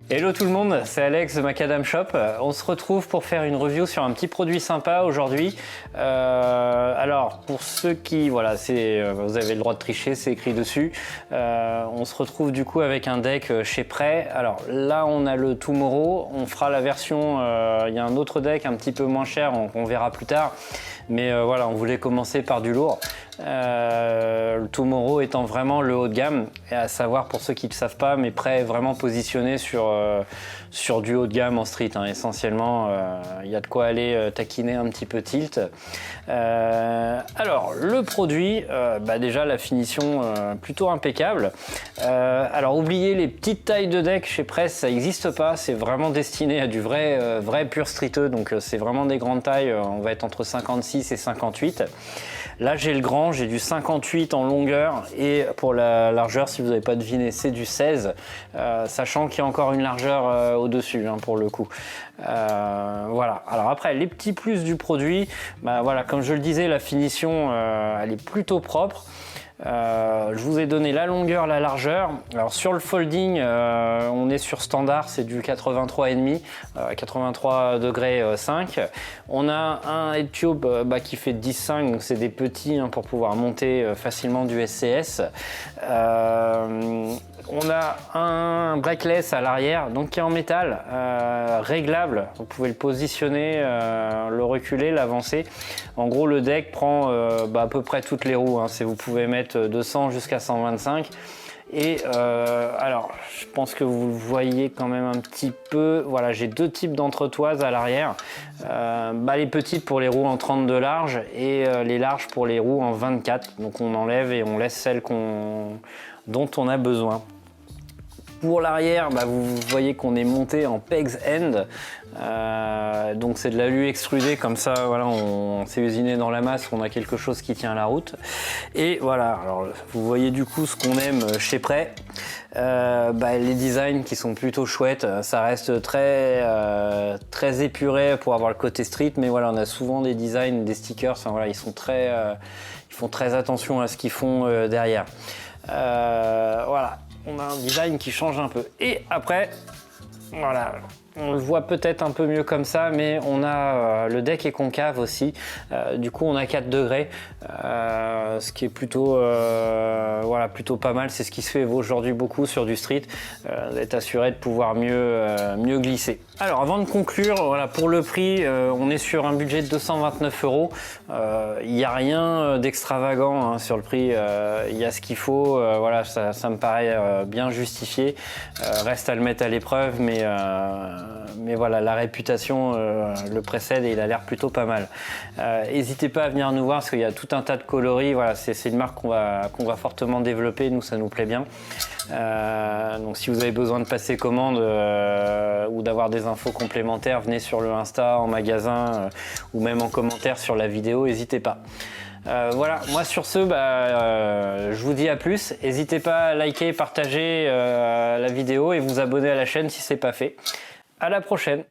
Hello tout le monde, c'est Alex de Macadam Shop. On se retrouve pour faire une review sur un petit produit sympa aujourd'hui. Alors pour ceux qui, voilà, vous avez le droit de tricher, c'est écrit dessus. On se retrouve du coup avec un deck chez Prêt. Alors là on a le Tomorrow, on fera la version, il y a un autre deck un petit peu moins cher, on verra plus tard. Mais voilà, on voulait commencer par du lourd. Le Tomorrow étant vraiment le haut de gamme, et à savoir pour ceux qui ne le savent pas, mais Prêt est vraiment positionné sur du haut de gamme en street, hein. Essentiellement il y a de quoi aller taquiner un petit peu tilt. Alors le produit, déjà la finition plutôt impeccable. Alors oubliez les petites tailles de deck chez Prêt, ça n'existe pas, c'est vraiment destiné à du vrai pur streeteux, donc c'est vraiment des grandes tailles, on va être entre 56 et 58. Là j'ai le grand, j'ai du 58 en longueur et pour la largeur, si vous n'avez pas deviné, c'est du 16, sachant qu'il y a encore une largeur au-dessus, hein, pour le coup. Voilà, alors après les petits plus du produit, voilà, comme je le disais, la finition elle est plutôt propre. Je vous ai donné la longueur, la largeur. Alors sur le folding, on est sur standard, c'est du 83,5, 83 degrés 5. On a un head tube qui fait 10,5, donc c'est des petits, hein, pour pouvoir monter facilement du SCS. On a un brackless à l'arrière, donc qui est en métal, réglable. Vous pouvez le positionner, le reculer, l'avancer. En gros, le deck prend à peu près toutes les roues, hein. Vous pouvez mettre de 100 jusqu'à 125. Et alors, je pense que vous le voyez quand même un petit peu. Voilà, j'ai deux types d'entretoises à l'arrière. Les petites pour les roues en 30 de large et les larges pour les roues en 24. Donc on enlève et on laisse celles dont on a besoin. Pour l'arrière, vous voyez qu'on est monté en pegs end, donc c'est de l'alu extrudé comme ça, voilà, on s'est usiné dans la masse, on a quelque chose qui tient la route. Et voilà, alors vous voyez du coup ce qu'on aime chez Prêt, les designs qui sont plutôt chouettes, ça reste très épuré pour avoir le côté street, mais voilà, on a souvent des designs, des stickers, enfin, voilà, ils font très attention à ce qu'ils font derrière. Voilà. On a un design qui change un peu. Et après, voilà, on le voit peut-être un peu mieux comme ça, mais on a le deck est concave aussi. Du coup, on a 4 degrés, ce qui est plutôt pas mal. C'est ce qui se fait aujourd'hui beaucoup sur du street, d'être assuré de pouvoir mieux glisser. Alors, avant de conclure, voilà, pour le prix, on est sur un budget de 229 €. Il n'y a rien d'extravagant, hein, sur le prix. Il y a ce qu'il faut. Voilà, ça me paraît bien justifié. Reste à le mettre à l'épreuve, mais voilà, la réputation le précède et il a l'air plutôt pas mal. N'hésitez pas à venir nous voir parce qu'il y a tout un tas de coloris. Voilà, c'est une marque qu'on va fortement développer. Nous, ça nous plaît bien. Donc si vous avez besoin de passer commande ou d'avoir des infos complémentaires, venez sur le Insta, en magasin ou même en commentaire sur la vidéo, n'hésitez pas. Voilà, moi sur ce, je vous dis à plus. N'hésitez pas à liker, partager la vidéo et vous abonner à la chaîne si ce n'est pas fait. À la prochaine.